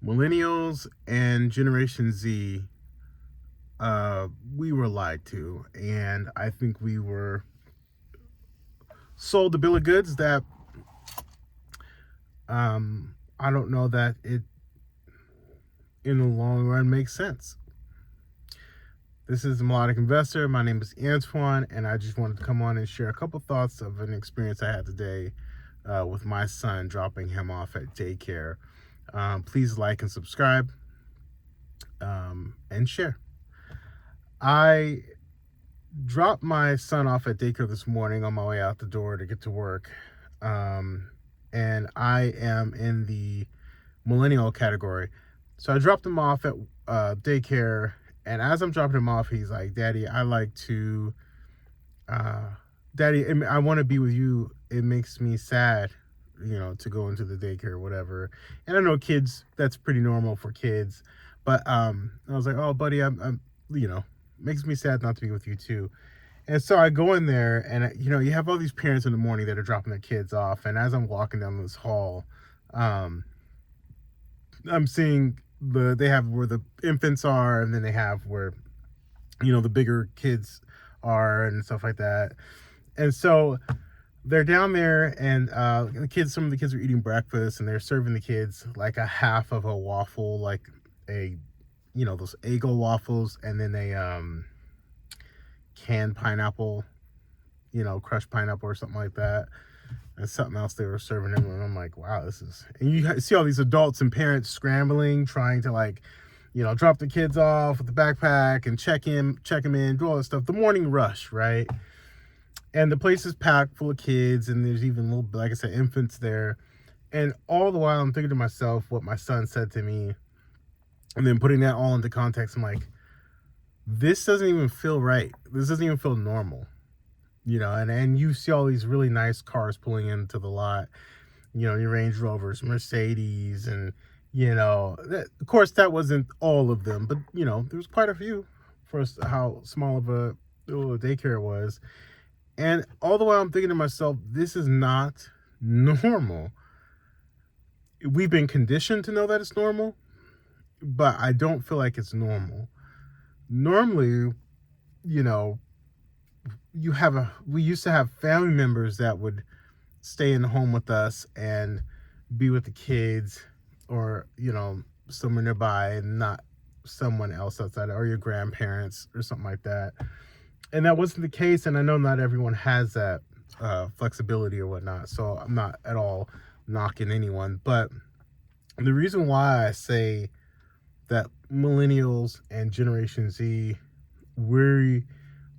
Millennials and Generation Z, we were lied to, and I think we were sold a bill of goods that I don't know that it in the long run makes sense. This is the Melodic Investor. My name is Antoine, and I just wanted to come on and share a couple thoughts of an experience I had today with my son dropping him off at daycare. Please like and subscribe and share. I dropped my son off at daycare this morning on my way out the door to get to work. And I am in the millennial category. So I dropped him off at daycare. And as I'm dropping him off, he's like, Daddy, I want to be with you. It makes me sad, to go into the daycare or whatever. And I know kids, that's pretty normal for kids. But I was like, oh, buddy, I'm makes me sad not to be with you too. And so I go in there and, you have all these parents in the morning that are dropping their kids off. And as I'm walking down this hall, I'm seeing they have where the infants are, and then they have where, the bigger kids are and stuff like that. And so they're down there, and some of the kids are eating breakfast, and they're serving the kids like a half of a waffle, like those Eggo waffles, and then a canned pineapple, crushed pineapple or something like that, and something else they were serving him. And I'm like, wow, and you see all these adults and parents scrambling, trying to drop the kids off with the backpack and check them in, do all this stuff. The morning rush, right? And the place is packed full of kids, and there's even little, like I said, infants there. And all the while I'm thinking to myself what my son said to me, and then putting that all into context, I'm like, this doesn't even feel right. This doesn't even feel normal. And you see all these really nice cars pulling into the lot, your Range Rovers, Mercedes, and, of course that wasn't all of them, but, there was quite a few for how small of a little daycare it was. And all the while I'm thinking to myself, this is not normal. We've been conditioned to know that it's normal, but I don't feel like it's normal. Normally, we used to have family members that would stay in the home with us and be with the kids, or somewhere nearby, and not someone else outside, or your grandparents or something like that. And that wasn't the case, and I know not everyone has that flexibility or whatnot, so I'm not at all knocking anyone. But the reason why I say that millennials and Generation Z, we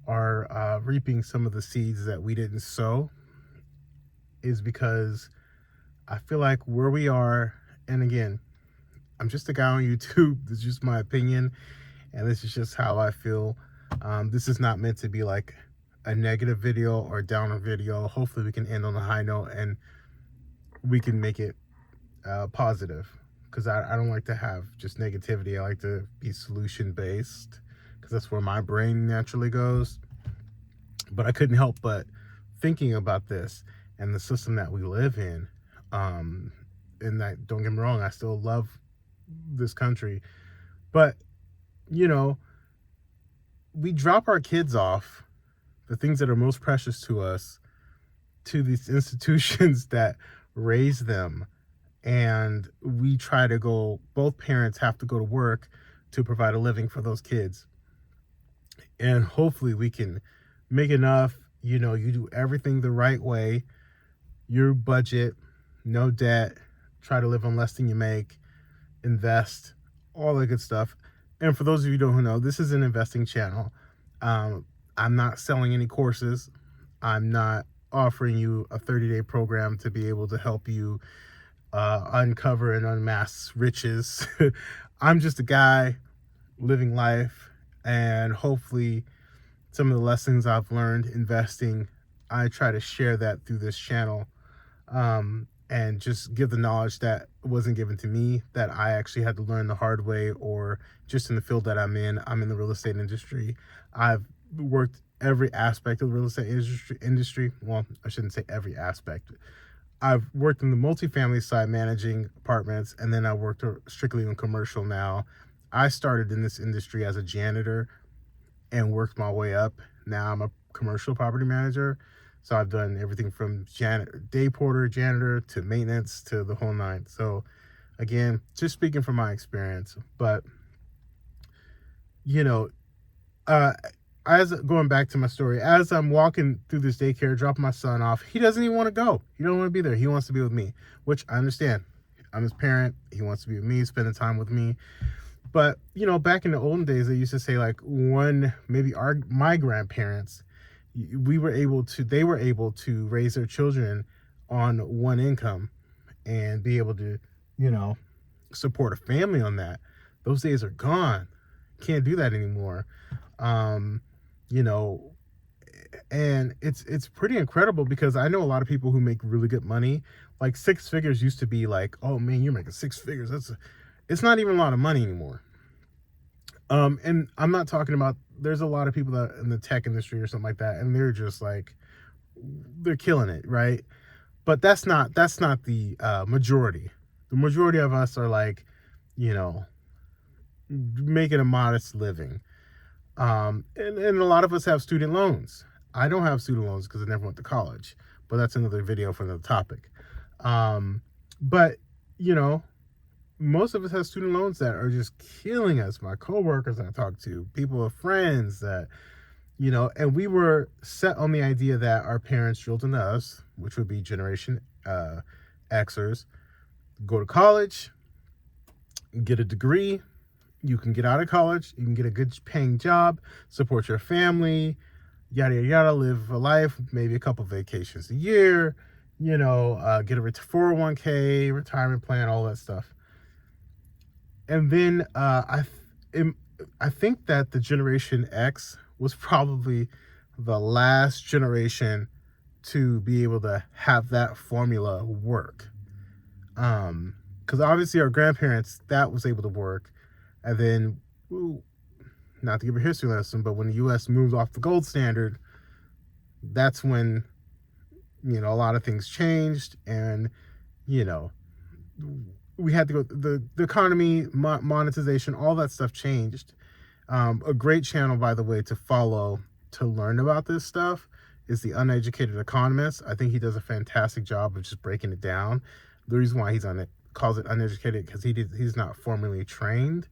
are reaping some of the seeds that we didn't sow, is because I feel like where we are, and again, I'm just a guy on YouTube. This is just my opinion, and this is just how I feel. This is not meant to be like a negative video or downer video. Hopefully we can end on a high note and we can make it positive, because I don't like to have just negativity. I like to be solution based, because that's where my brain naturally goes. But I couldn't help but thinking about this and the system that we live in. And that, don't get me wrong, I still love this country, but we drop our kids off, the things that are most precious to us, to these institutions that raise them. And we try to both parents have to go to work to provide a living for those kids. And hopefully we can make enough, you do everything the right way, your budget, no debt, try to live on less than you make, invest, all that good stuff. And for those of you who know, this is an investing channel. I'm not selling any courses. I'm not offering you a 30-day program to be able to help you uncover and unmask riches. I'm just a guy living life, and hopefully some of the lessons I've learned investing, I try to share that through this channel, and just give the knowledge that wasn't given to me, that I actually had to learn the hard way, or just in the field that I'm in. I'm in the real estate industry. I've worked every aspect of the real estate industry. Well, I shouldn't say every aspect. I've worked in the multifamily side managing apartments, and then I worked strictly on commercial now. I started in this industry as a janitor and worked my way up. Now I'm a commercial property manager. So I've done everything from day porter, janitor, to maintenance, to the whole nine. So again, just speaking from my experience, but you know, uh, as going back to my story, as I'm walking through this daycare, dropping my son off, he doesn't even want to go. He don't want to be there. He wants to be with me, which I understand. I'm his parent. He wants to be with me, spending time with me. But back in the olden days, they used to say like my grandparents, they were able to raise their children on one income and be able to, support a family on that. Those days are gone. Can't do that anymore. Um, you know, and it's pretty incredible because I know a lot of people who make really good money. Like six figures used to be like, oh man, you're making six figures. It's not even a lot of money anymore. And I'm not talking about, there's a lot of people that in the tech industry or something like that, and they're just like, they're killing it, right? But that's not the majority. The majority of us are like, you know, making a modest living. And a lot of us have student loans. I don't have student loans because I never went to college, but that's another video for another topic. But you know, most of us have student loans that are just killing us. My coworkers I talk to, people with friends that, and we were set on the idea that our parents drilled into us, which would be Generation Xers, go to college, get a degree. You can get out of college, you can get a good paying job, support your family, yada, yada, yada, live a life, maybe a couple vacations a year, get a 401k, retirement plan, all that stuff. And then I think that the Generation X was probably the last generation to be able to have that formula work. Because obviously our grandparents, that was able to work. And then, not to give a history lesson, but when the U.S. moved off the gold standard, that's when, a lot of things changed. And, we had to go, the economy, monetization, all that stuff changed. A great channel, by the way, to follow to learn about this stuff is The Uneducated Economist. I think he does a fantastic job of just breaking it down. The reason why calls it uneducated because he's not formally trained,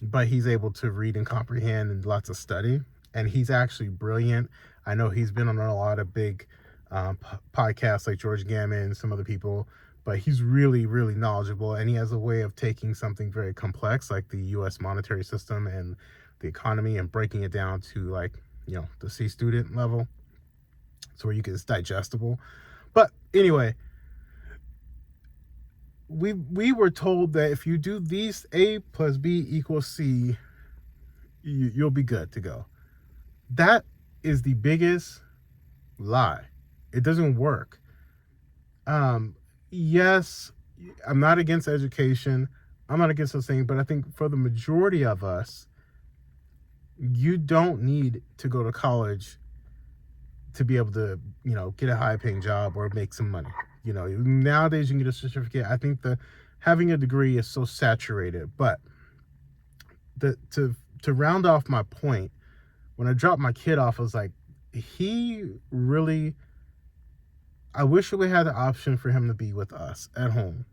but he's able to read and comprehend and lots of study. And he's actually brilliant. I know he's been on a lot of big podcasts like George Gammon and some other people, but he's really, really knowledgeable. And he has a way of taking something very complex like the U.S. monetary system and the economy and breaking it down to like, the C student level. So where it's digestible. But anyway, we were told that if you do these, A plus B equals C, you'll be good to go. That is the biggest lie. It doesn't work. Yes, I'm not against education. I'm not against those things, but I think for the majority of us, you don't need to go to college to be able to, get a high paying job or make some money. Nowadays you can get a certificate. I think having a degree is so saturated. But to round off my point, when I dropped my kid off, I was like, I wish we had the option for him to be with us at home.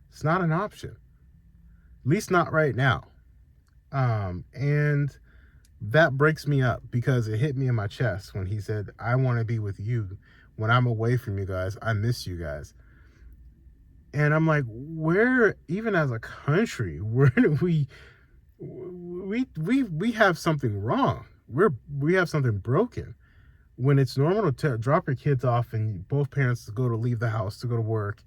It's not an option, at least not right now. And that breaks me up because it hit me in my chest when he said, I want to be with you. When I'm away from you guys, I miss you guys. And I'm like, where, even as a country, where do we have something wrong? We have something broken. When it's normal to drop your kids off and both parents leave the house to go to work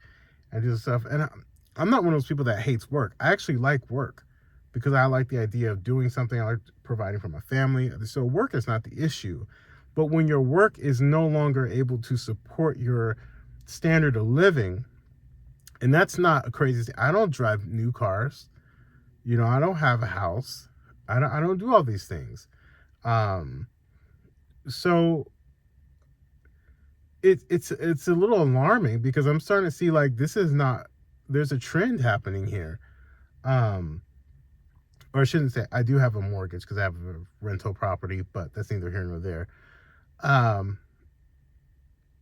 and do stuff. And I'm not one of those people that hates work. I actually like work because I like the idea of doing something. I like providing for my family. So work is not the issue. But when your work is no longer able to support your standard of living, and that's not a crazy thing. I don't drive new cars. I don't have a house. I don't do all these things. So it's a little alarming because I'm starting to see like this is not, there's a trend happening here. Um, or I shouldn't say, I do have a mortgage because I have a rental property, but that's neither here nor there. Um,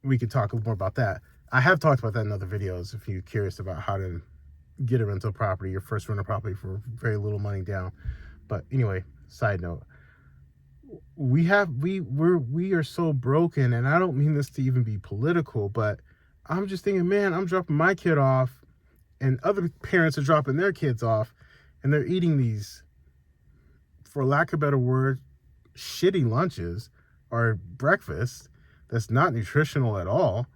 we could talk more about that. I have talked about that in other videos if you're curious about how to get a rental property, your first rental property for very little money down. But anyway, side note, we are so broken, and I don't mean this to even be political, but I'm just thinking, man, I'm dropping my kid off and other parents are dropping their kids off and they're eating these, for lack of a better word, shitty lunches or breakfast that's not nutritional at all.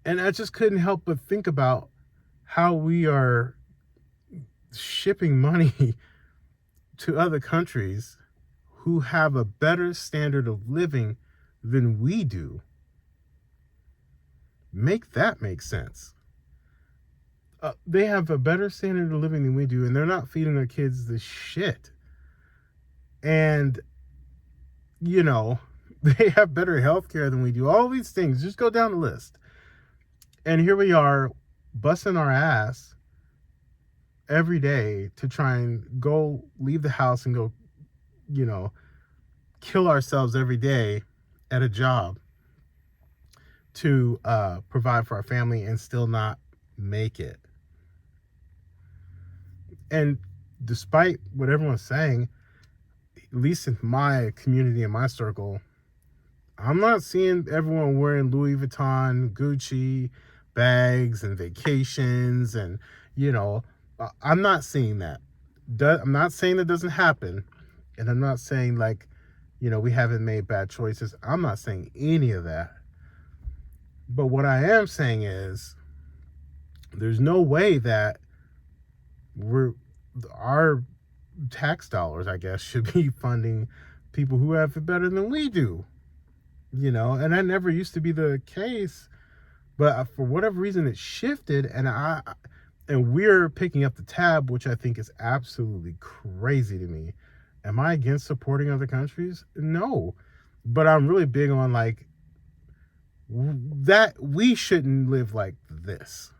And I just couldn't help but think about how we are shipping money to other countries who have a better standard of living than we do. Make that make sense. They have a better standard of living than we do, and they're not feeding their kids this shit. And, you know, they have better health care than we do. All these things, just go down the list. And here we are busting our ass every day to try and go leave the house and go, you know, kill ourselves every day at a job to provide for our family and still not make it. And despite what everyone's saying, at least in my community and my circle, I'm not seeing everyone wearing Louis Vuitton, Gucci bags and vacations. And, you know, I'm not seeing that. I'm not saying that doesn't happen. And I'm not saying like, you know, we haven't made bad choices. I'm not saying any of that. But what I am saying is there's no way that our tax dollars, I guess, should be funding people who have it better than we do. You know, and that never used to be the case, but for whatever reason it shifted, and we're picking up the tab, which I think is absolutely crazy to me. Am I against supporting other countries? No, but I'm really big on like that we shouldn't live like this.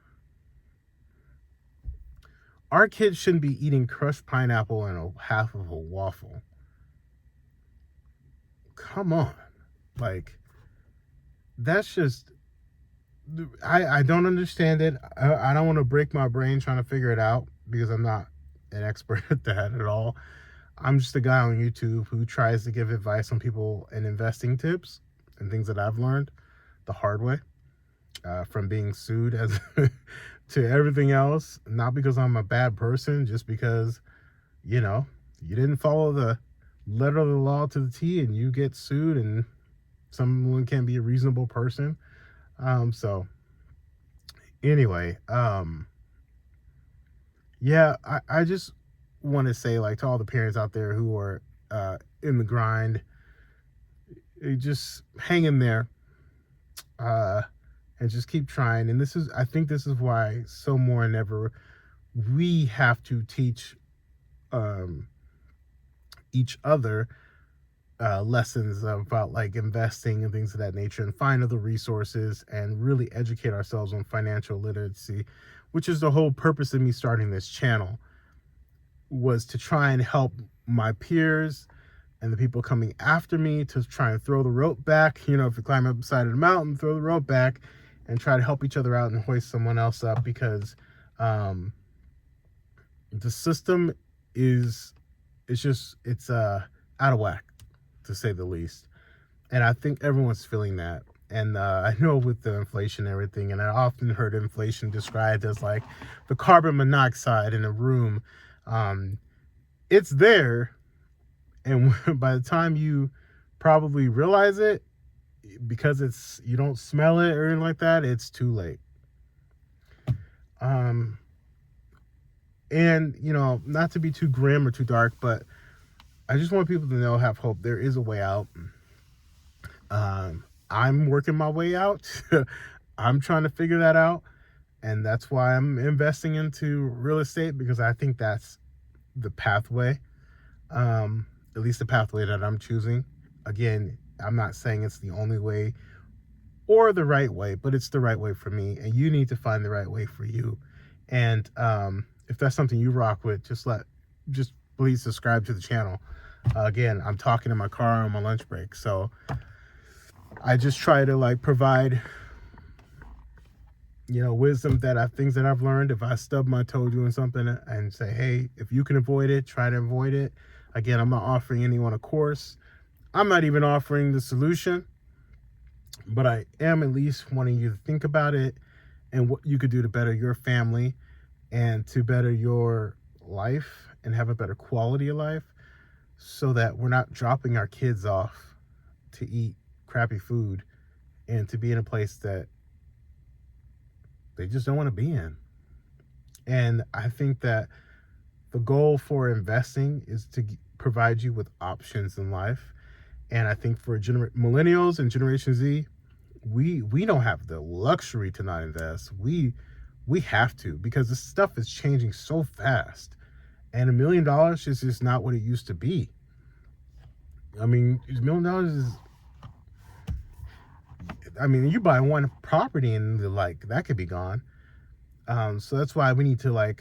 Our kids shouldn't be eating crushed pineapple and a half of a waffle. Come on. Like, that's just, I don't understand it. I don't want to break my brain trying to figure it out because I'm not an expert at that at all. I'm just a guy on YouTube who tries to give advice on people and investing tips and things that I've learned the hard way, from being sued as to everything else. Not because I'm a bad person, just because, you know, you didn't follow the letter of the law to the T and you get sued, and someone can be a reasonable person. So anyway, yeah, I just want to say, like, to all the parents out there who are in the grind, just hang in there, and just keep trying. And I think this is why so more than ever we have to teach each other lessons about like investing and things of that nature, and find other resources and really educate ourselves on financial literacy, which is the whole purpose of me starting this channel, was to try and help my peers and the people coming after me to try and throw the rope back. You know, if you climb up the side of the mountain, throw the rope back and try to help each other out and hoist someone else up, because the system is, it's out of whack, to say the least. And I think everyone's feeling that. And I know with the inflation and everything, and I often heard inflation described as like the carbon monoxide in a room. It's there, and by the time you probably realize it, because you don't smell it or anything like that, it's too late. And, you know, not to be too grim or too dark, but I just want people to know, have hope. There is a way out. I'm working my way out. I'm trying to figure that out. And that's why I'm investing into real estate, because I think that's the pathway. At least the pathway that I'm choosing. Again, I'm not saying it's the only way or the right way, but it's the right way for me, and you need to find the right way for you. And if that's something you rock with, just please subscribe to the channel. Again, I'm talking in my car on my lunch break, so I just try to like provide, wisdom things that I've learned. If I stub my toe doing something, and say, hey, if you can avoid it, try to avoid it. Again, I'm not offering anyone a course. I'm not even offering the solution, but I am at least wanting you to think about it and what you could do to better your family and to better your life and have a better quality of life, so that we're not dropping our kids off to eat crappy food and to be in a place that they just don't want to be in. And I think that the goal for investing is to provide you with options in life. And I think for millennials and Generation Z, we don't have the luxury to not invest. We have to, because this stuff is changing so fast. And $1 million is just not what it used to be. I mean, $1 million is, you buy one property and that could be gone. So that's why we need to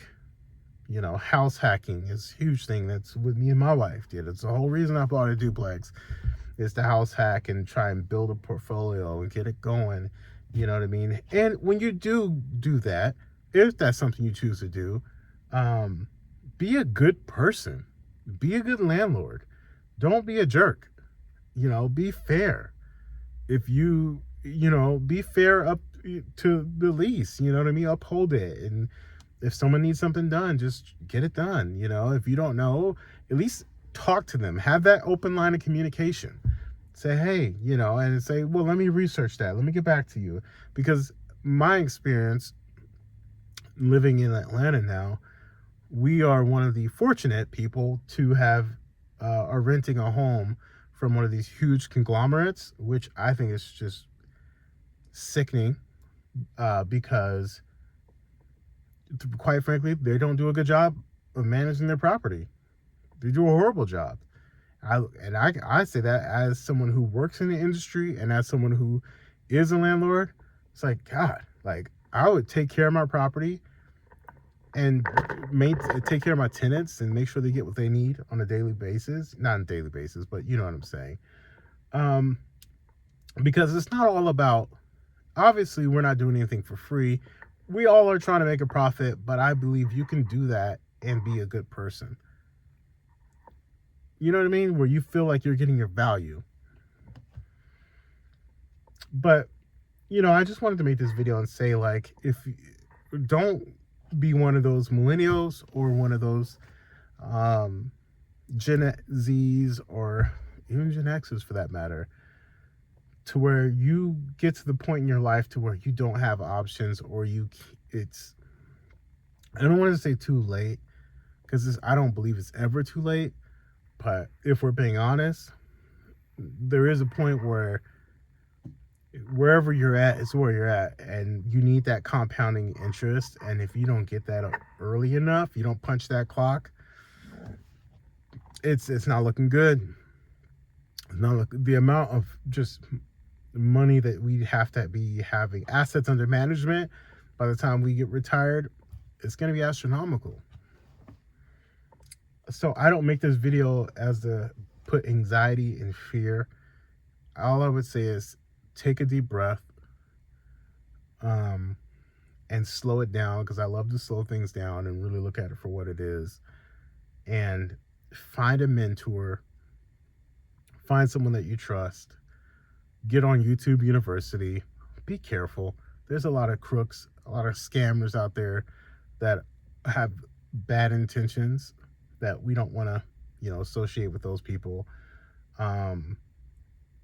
house hacking is a huge thing. That's what me and my wife did. It's the whole reason I bought a duplex, is to house hack and try and build a portfolio and get it going. You know what I mean? And when you do that, if that's something you choose to do, be a good person. Be a good landlord. Don't be a jerk. Be fair. If be fair up to the lease, you know what I mean? Uphold it. And if someone needs something done, just get it done. If you don't know, at least talk to them. Have that open line of communication. Say, hey, and say, well, let me research that. Let me get back to you. Because my experience living in Atlanta now, we are one of the fortunate people to have are renting a home from one of these huge conglomerates, which I think is just sickening, because quite frankly, they don't do a good job of managing their property. They do a horrible job. I say that as someone who works in the industry and as someone who is a landlord. It's like, God, I would take care of my property and take care of my tenants and make sure they get what they need on a daily basis. Not on a daily basis, but you know what I'm saying. Because it's not all about, obviously we're not doing anything for free. We all are trying to make a profit, but I believe you can do that and be a good person. You know what I mean? Where you feel like you're getting your value. But, I just wanted to make this video and say, if don't be one of those millennials or one of those Gen Zs or even Gen Xs for that matter, to where you get to the point in your life to where you don't have options, or I don't want to say too late, because I don't believe it's ever too late. But if we're being honest, there is a point where wherever you're at is where you're at, and you need that compounding interest. And if you don't get that early enough, you don't punch that clock, it's not looking good. The amount of just money that we have to be having, assets under management, by the time we get retired, it's going to be astronomical. So I don't make this video as to put anxiety and fear. All I would say is take a deep breath, and slow it down, because I love to slow things down and really look at it for what it is. And find a mentor, find someone that you trust, get on YouTube University. Be careful. There's a lot of crooks, a lot of scammers out there that have bad intentions, that we don't want to, associate with those people.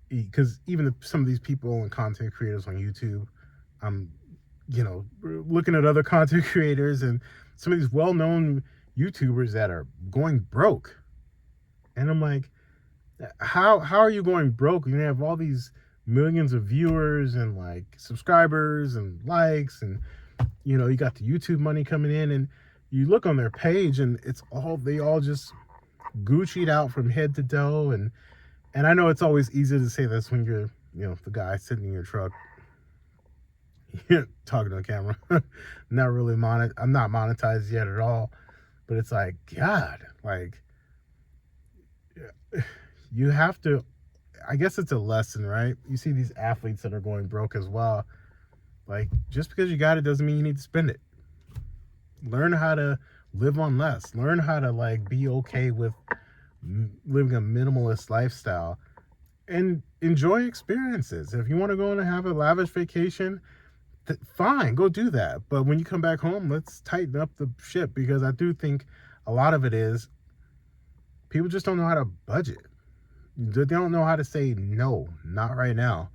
Because even some of these people and content creators on YouTube, I'm, looking at other content creators and some of these well-known YouTubers that are going broke. And I'm like, how are you going broke? You have all these millions of viewers and subscribers and likes, and you got the YouTube money coming in, and you look on their page and they all just Gucci'd out from head to toe, and And I know it's always easy to say this when you're, the guy sitting in your truck talking to the camera. Not really I'm not monetized yet at all, but it's like, God, like, you have to, I guess it's a lesson, right? You see these athletes that are going broke as well. Like, just because you got it doesn't mean you need to spend it. Learn how to live on less. Learn how to, like, be okay with living a minimalist lifestyle and enjoy experiences. If you want to go and have a lavish vacation, fine, go do that. But when you come back home, let's tighten up the ship, because I do think a lot of it is people just don't know how to budget. They don't know how to say no, not right now.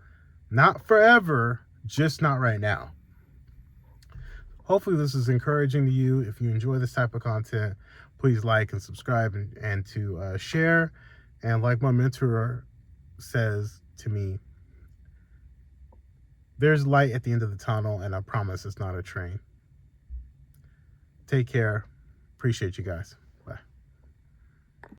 Not forever, just not right now. Hopefully this is encouraging to you. If you enjoy this type of content, please like and subscribe, and to share. And like my mentor says to me, there's light at the end of the tunnel, and I promise it's not a train. Take care. Appreciate you guys.